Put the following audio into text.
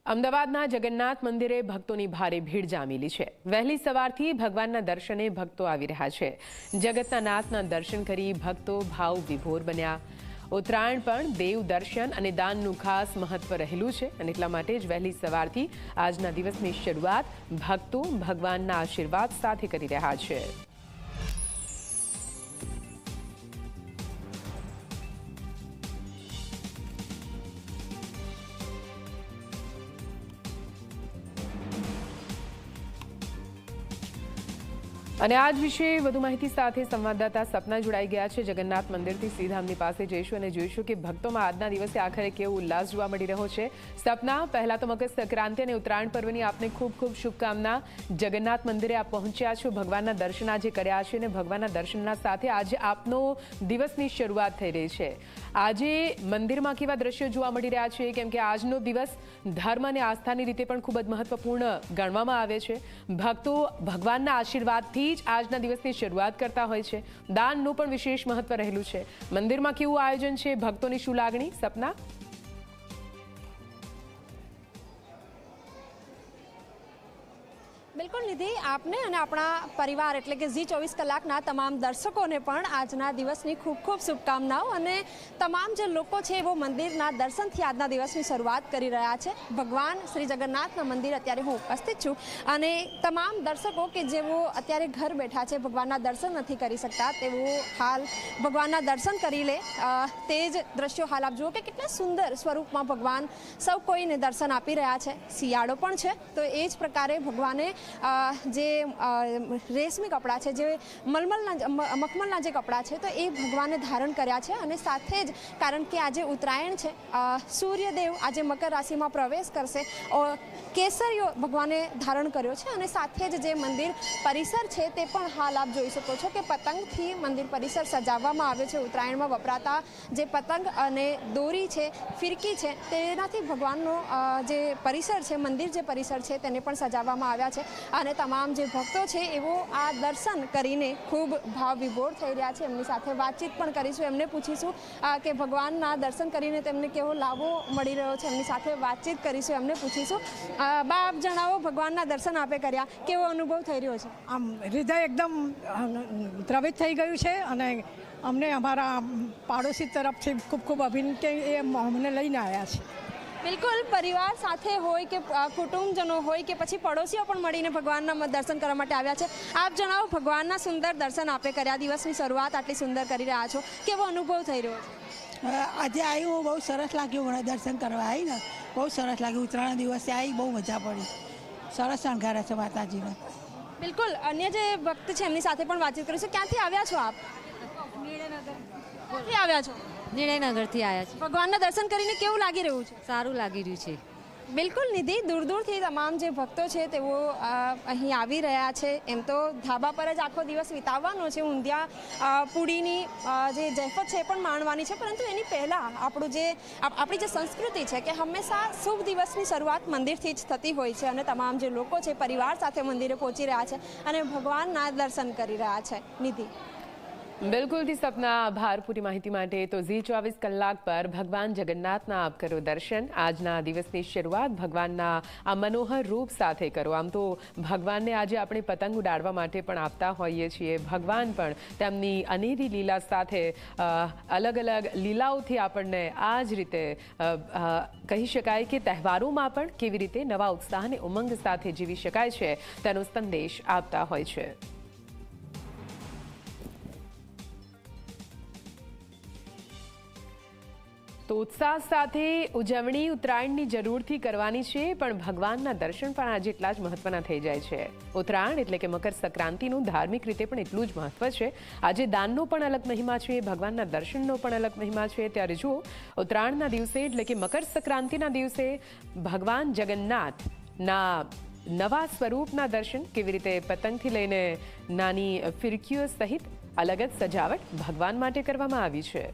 અમદાવાદના જગન્નાથ મંદિરે ભક્તોની ભારે ભીડ જામેલી છે। વહેલી સવારથી ભગવાનના દર્શને ભક્તો આવી રહ્યા છે। જગતના નાથના દર્શન કરી ભક્તો ભાવ વિભોર બન્યા। ઉત્તરાયણ પણ દેવ દર્શન અને દાનનું ખાસ મહત્વ રહેલું છે અને એટલા માટે જ વહેલી સવારથી આજના દિવસની શરૂઆત ભક્તો ભગવાનના આશીર્વાદ સાથે કરી રહ્યા છે। અને આજ વિશે વધુ માહિતી સાથે સંવાદદાતા સપના જોડાઈ ગયા છે। જગન્નાથ મંદિરથી સીધા એમની પાસે જઈશું અને જોઈશું કે ભક્તોમાં આજના દિવસે આખરે કેવો ઉલ્લાસ જોવા મળી રહ્યો છે। સપના, પહેલા તો મકર સંક્રાંતિ અને ઉત્તરાયણ પર્વની આપને ખૂબ ખૂબ શુભકામના। જગન્નાથ મંદિરે આપ પહોંચ્યા છો, ભગવાનના દર્શન આજે કર્યા છે અને ભગવાનના દર્શનના સાથે આજે આપનો દિવસની શરૂઆત થઈ રહી છે। આજે મંદિરમાં કેવા દ્રશ્યો જોવા મળી રહ્યા છે, કેમ કે આજનો દિવસ ધર્મ અને આસ્થાની રીતે પણ ખૂબ જ મહત્વપૂર્ણ ગણવામાં આવે છે। ભક્તો ભગવાનના આશીર્વાદથી આજના દિવસની શરૂઆત કરતા હોય છે। દાનનું પણ વિશેષ મહત્વ રહેલું છે। મંદિરમાં કેવું આયોજન છે, ભક્તોની શું લાગણી? સપના, બિલકુલ નિધિ, આપને અને આપણા પરિવાર એટલે કે ઝી 24 કલાકના તમામ દર્શકોને પણ આજના દિવસની ખૂબ ખૂબ શુભકામનાઓ। અને તમામ જે લોકો છે એવો મંદિરના દર્શનથી આજના દિવસની શરૂઆત કરી રહ્યા છે। ભગવાન શ્રી જગન્નાથના મંદિર અત્યારે હું ઉપસ્થિત છું અને તમામ દર્શકો કે જેઓ અત્યારે ઘર બેઠા છે, ભગવાનના દર્શન નથી કરી શકતા, તેઓ હાલ ભગવાનના દર્શન કરી લે તે જ દ્રશ્યો હાલ આપ જુઓ કે કેટલા સુંદર સ્વરૂપમાં ભગવાન સૌ કોઈને દર્શન આપી રહ્યા છે। શિયાળો પણ છે તો એ જ પ્રકારે ભગવાને જે રેશમી કપડાં છે, જે મખમલના જે કપડાં છે, તો એ ભગવાને ધારણ કર્યા છે। અને સાથે જ કારણ કે આજે ઉત્તરાયણ છે, સૂર્યદેવ આજે મકર રાશિમાં પ્રવેશ કરશે, કેસરીઓ ભગવાને ધારણ કર્યો છે। અને સાથે જ જે મંદિર પરિસર છે તે પણ હાલ આપ જોઈ શકો છો કે પતંગથી મંદિર પરિસર સજાવવામાં આવ્યો છે। ઉત્તરાયણમાં વપરાતા જે પતંગ અને દોરી છે, ફિરકી છે, તેનાથી ભગવાનનો જે પરિસર છે, મંદિર જે પરિસર છે તેને પણ સજાવવામાં આવ્યા છે। અને તમામ જે ભક્તો છે એવો આ દર્શન કરીને ખૂબ ભાવ વિભોર થઈ રહ્યા છે। એમની સાથે વાતચીત પણ કરીશું, એમને પૂછીશું કે ભગવાનના દર્શન કરીને તેમને કેવો લાભો મળી રહ્યો છે। એમની સાથે વાતચીત કરીશું, એમને પૂછીશું। બા, આપ જણાવો, ભગવાનના દર્શન આપે કર્યા, કેવો અનુભવ થઈ રહ્યો છે? આમ હૃદય એકદમ દ્રવિત થઈ ગયું છે અને અમને અમારા પાડોશી તરફથી ખૂબ ખૂબ અભિનંદન કે એ અમને લઈને આવ્યા છે। બિલકુલ, પરિવાર સાથે હોય કે કુટુંબજનો હોય કે પછી પડોશીઓ પણ મળીને ભગવાનના દર્શન કરવા માટે આવ્યા છે। આપ જણાવો, ભગવાનના સુંદર દર્શન આપે કર્યા, દિવસની શરૂઆત આટલી સુંદર કરી રહ્યા છો, કેવો અનુભવ થઈ રહ્યો છે? આજે આવ્યું, બહુ સરસ લાગ્યું, મને દર્શન કરવા આવી ને બહુ સરસ લાગ્યું। ઉત્તરાયણ દિવસે આવી, બહુ મજા પડી, સરસ શણગારે છે માતાજીને। બિલકુલ, અન્ય જે ભક્ત છે એમની સાથે પણ વાતચીત કરીશું। ક્યાંથી આવ્યા છો આપ? ક્યાંથી આવ્યા છો? નિર્ણયનગરથી આવ્યા છે। ભગવાનના દર્શન કરીને કેવું લાગી રહ્યું છે? સારું લાગી રહ્યું છે। બિલકુલ નિધિ, દૂર દૂરથી તમામ જે ભક્તો છે તેઓ અહીં આવી રહ્યા છે। એમ તો ધાબા પર જ આખો દિવસ વિતાવવાનો છે, ઊંધિયા પૂડીની જે જયફત છે એ પણ માણવાની છે, પરંતુ એની પહેલાં આપણી જે સંસ્કૃતિ છે કે હંમેશા શુભ દિવસની શરૂઆત મંદિરથી જ થતી હોય છે અને તમામ જે લોકો છે પરિવાર સાથે મંદિરે પહોંચી રહ્યા છે અને ભગવાનના દર્શન કરી રહ્યા છે। નિધિ, બિલકુલથી સપના, આભાર પૂરી માહિતી માટે। તો ઝી 24 કલાક પર ભગવાન જગન્નાથના આપ કરો દર્શન। આજના દિવસની શરૂઆત ભગવાનના આ મનોહર રૂપ સાથે કરો। આમ તો ભગવાનને આજે આપણે પતંગ ઉડાડવા માટે પણ આપતા હોઈએ છીએ। ભગવાન પણ તેમની અનેરી લીલા સાથે અલગ અલગ લીલાઓથી આપણને આ જ રીતે કહી શકાય કે તહેવારોમાં પણ કેવી રીતે નવા ઉત્સાહ અને ઉમંગ સાથે જીવી શકાય છે તેનો સંદેશ આપતા હોય છે। તો ઉત્સાહ સાથે ઉજવણી ઉત્તરાયણની જરૂરથી કરવાની છે, પણ ભગવાનના દર્શન પણ આજે એટલા જ મહત્વના થઈ જાય છે। ઉત્તરાયણ એટલે કે મકર સંક્રાંતિનું ધાર્મિક રીતે પણ એટલું જ મહત્વ છે। આજે દાનનો પણ અલગ મહિમા છે, ભગવાનના દર્શનનો પણ અલગ મહિમા છે। ત્યારે જુઓ, ઉત્તરાયણના દિવસે એટલે કે મકર સંક્રાંતિના દિવસે ભગવાન જગન્નાથના નવા સ્વરૂપના દર્શન, કેવી રીતે પતંગથી લઈને નાની ફિરકીઓ સહિત અલગ જ સજાવટ ભગવાન માટે કરવામાં આવી છે।